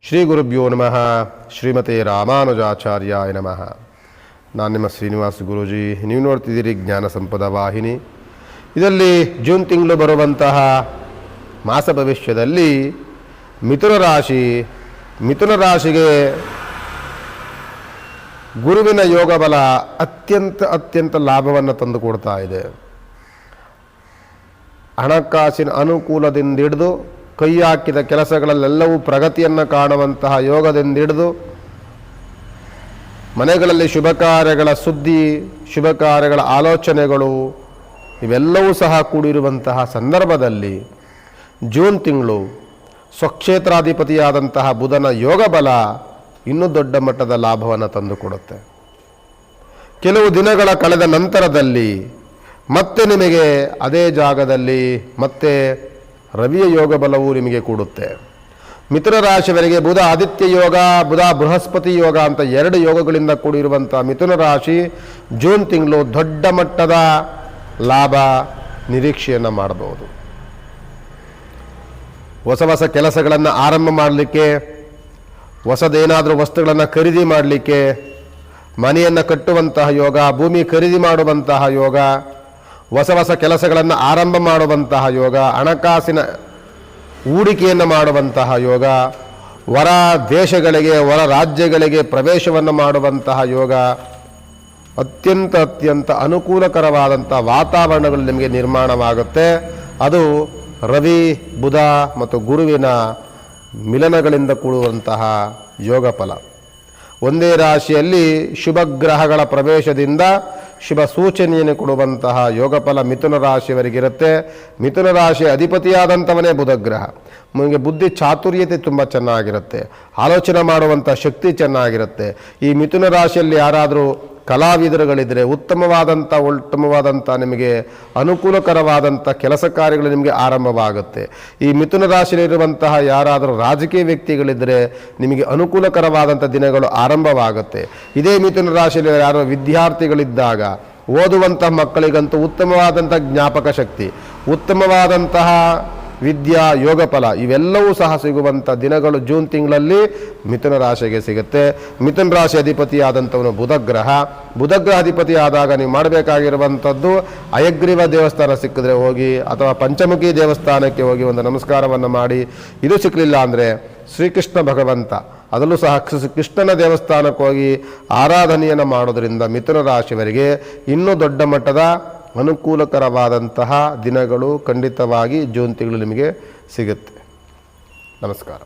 ಶ್ರೀ ಗುರುಭ್ಯೋ ನಮಃ. ಶ್ರೀಮತೆ ರಾಮಾನುಜಾಚಾರ್ಯಾಯ ನಮಃ. ನಾನು ನಿಮ್ಮ ಶ್ರೀನಿವಾಸ ಗುರೂಜಿ. ನೀವು ನೋಡ್ತಿದ್ದೀರಿ ಜ್ಞಾನ ಸಂಪದ ವಾಹಿನಿ. ಇದರಲ್ಲಿ ಜೂನ್ ತಿಂಗಳು ಬರುವಂತಹ ಮಾಸ ಭವಿಷ್ಯದಲ್ಲಿ ಮಿಥುನ ರಾಶಿಗೆ ಗುರುವಿನ ಯೋಗ ಬಲ ಅತ್ಯಂತ ಲಾಭವನ್ನು ತಂದುಕೊಡ್ತಾ ಇದೆ. ಹಣಕಾಸಿನ ಅನುಕೂಲದಿಂದ ಹಿಡಿದು ಕೈ ಹಾಕಿದ ಕೆಲಸಗಳಲ್ಲೆಲ್ಲವೂ ಪ್ರಗತಿಯನ್ನು ಕಾಣುವಂತಹ ಯೋಗದಿಂದಿಡಿದು ಮನೆಗಳಲ್ಲಿ ಶುಭ ಕಾರ್ಯಗಳ ಸುದ್ದಿ, ಶುಭ ಕಾರ್ಯಗಳ ಆಲೋಚನೆಗಳು ಇವೆಲ್ಲವೂ ಸಹ ಕೂಡಿರುವಂತಹ ಸಂದರ್ಭದಲ್ಲಿ ಜೂನ್ ತಿಂಗಳು ಸ್ವಕ್ಷೇತ್ರಾಧಿಪತಿಯಾದಂತಹ ಬುಧನ ಯೋಗ ಬಲ ಇನ್ನೂ ದೊಡ್ಡ ಮಟ್ಟದ ಲಾಭವನ್ನು ತಂದುಕೊಡುತ್ತೆ. ಕೆಲವು ದಿನಗಳ ಕಳೆದ ನಂತರದಲ್ಲಿ ಮತ್ತೆ ನಿಮಗೆ ಅದೇ ಜಾಗದಲ್ಲಿ ಮತ್ತೆ ರವಿಯ ಯೋಗ ಬಲವು ನಿಮಗೆ ಕೂಡುತ್ತೆ. ಮಿಥುನ ರಾಶಿಯವರಿಗೆ ಬುಧ ಆದಿತ್ಯ ಯೋಗ, ಬುಧ ಬೃಹಸ್ಪತಿ ಯೋಗ ಅಂತ ಎರಡು ಯೋಗಗಳಿಂದ ಕೂಡಿರುವಂಥ ಮಿಥುನ ರಾಶಿ ಜೂನ್ ತಿಂಗಳು ದೊಡ್ಡ ಮಟ್ಟದ ಲಾಭ ನಿರೀಕ್ಷೆಯನ್ನು ಮಾಡಬಹುದು. ಹೊಸ ಕೆಲಸಗಳನ್ನು ಆರಂಭ ಮಾಡಲಿಕ್ಕೆ, ಹೊಸದೇನಾದರೂ ವಸ್ತುಗಳನ್ನು ಖರೀದಿ ಮಾಡಲಿಕ್ಕೆ, ಮನೆಯನ್ನು ಕಟ್ಟುವಂತಹ ಯೋಗ, ಭೂಮಿ ಖರೀದಿ ಮಾಡುವಂತಹ ಯೋಗ, ಹೊಸ ಕೆಲಸಗಳನ್ನು ಆರಂಭ ಮಾಡುವಂತಹ ಯೋಗ, ಹಣಕಾಸಿನ ಹೂಡಿಕೆಯನ್ನು ಮಾಡುವಂತಹ ಯೋಗ, ಹೊರ ದೇಶಗಳಿಗೆ ಹೊರ ರಾಜ್ಯಗಳಿಗೆ ಪ್ರವೇಶವನ್ನು ಮಾಡುವಂತಹ ಯೋಗ, ಅತ್ಯಂತ ಅನುಕೂಲಕರವಾದಂಥ ವಾತಾವರಣಗಳು ನಿಮಗೆ ನಿರ್ಮಾಣವಾಗುತ್ತೆ. ಅದು ರವಿ, ಬುಧ ಮತ್ತು ಗುರುವಿನ ಮಿಲನಗಳಿಂದ ಕೂಡುವಂತಹ ಯೋಗ ಫಲ. ಒಂದೇ ರಾಶಿಯಲ್ಲಿ ಶುಭ ಗ್ರಹಗಳ ಪ್ರವೇಶದಿಂದ ಶುಭ ಸೂಚನೆಯನ್ನು ಕೊಡುವಂತಹ ಯೋಗ ಫಲ ಮಿಥುನ ರಾಶಿಯವರಿಗಿರುತ್ತೆ. ಮಿಥುನ ರಾಶಿಯ ಅಧಿಪತಿಯಾದಂಥವನೇ ಬುಧ ಗ್ರಹ. ನಿಮಗೆ ಬುದ್ಧಿ ಚಾತುರ್ಯತೆ ತುಂಬ ಚೆನ್ನಾಗಿರುತ್ತೆ, ಆಲೋಚನೆ ಮಾಡುವಂಥ ಶಕ್ತಿ ಚೆನ್ನಾಗಿರುತ್ತೆ. ಈ ಮಿಥುನ ರಾಶಿಯಲ್ಲಿ ಯಾರಾದರೂ ಕಲಾವಿದರುಗಳಿದ್ದರೆ ಉತ್ತಮವಾದಂಥ ನಿಮಗೆ ಅನುಕೂಲಕರವಾದಂಥ ಕೆಲಸ ಕಾರ್ಯಗಳು ನಿಮಗೆ ಆರಂಭವಾಗುತ್ತೆ. ಈ ಮಿಥುನ ರಾಶಿಯಲ್ಲಿರುವಂತಹ ಯಾರಾದರೂ ರಾಜಕೀಯ ವ್ಯಕ್ತಿಗಳಿದ್ದರೆ ನಿಮಗೆ ಅನುಕೂಲಕರವಾದಂಥ ದಿನಗಳು ಆರಂಭವಾಗುತ್ತೆ. ಇದೇ ಮಿಥುನ ರಾಶಿಯಲ್ಲಿ ಯಾರೋ ವಿದ್ಯಾರ್ಥಿಗಳಿದ್ದಾಗ, ಓದುವಂಥ ಮಕ್ಕಳಿಗಂತೂ ಉತ್ತಮವಾದಂಥ ಜ್ಞಾಪಕ ಶಕ್ತಿ, ಉತ್ತಮವಾದಂತಹ ವಿದ್ಯಾ ಯೋಗ ಫಲ ಇವೆಲ್ಲವೂ ಸಹ ಸಿಗುವಂಥ ದಿನಗಳು ಜೂನ್ ತಿಂಗಳಲ್ಲಿ ಮಿಥುನ ರಾಶಿಗೆ ಸಿಗುತ್ತೆ. ಮಿಥುನ ರಾಶಿ ಅಧಿಪತಿಯಾದಂಥವನು ಬುಧಗ್ರಹ. ಬುಧಗ್ರಹ ಅಧಿಪತಿ ಆದಾಗ ನೀವು ಮಾಡಬೇಕಾಗಿರುವಂಥದ್ದು ಹಯಗ್ರೀವ ದೇವಸ್ಥಾನ ಸಿಕ್ಕಿದ್ರೆ ಹೋಗಿ, ಅಥವಾ ಪಂಚಮುಖಿ ದೇವಸ್ಥಾನಕ್ಕೆ ಹೋಗಿ ಒಂದು ನಮಸ್ಕಾರವನ್ನು ಮಾಡಿ. ಇದು ಸಿಕ್ಕಲಿಲ್ಲ ಅಂದರೆ ಶ್ರೀಕೃಷ್ಣ ಭಗವಂತ, ಅದರಲ್ಲೂ ಸಹ ಕೃಷ್ಣನ ದೇವಸ್ಥಾನಕ್ಕೆ ಹೋಗಿ ಆರಾಧನೆಯನ್ನು ಮಾಡೋದರಿಂದ ಮಿಥುನ ರಾಶಿಯವರಿಗೆ ಇನ್ನೂ ದೊಡ್ಡ ಮಟ್ಟದ ಅನುಕೂಲಕರವಾದಂತಹ ದಿನಗಳು ಖಂಡಿತವಾಗಿ ಜೂನ್ ತಿಂಗಳು ನಿಮಗೆ ಸಿಗುತ್ತೆ. ನಮಸ್ಕಾರ.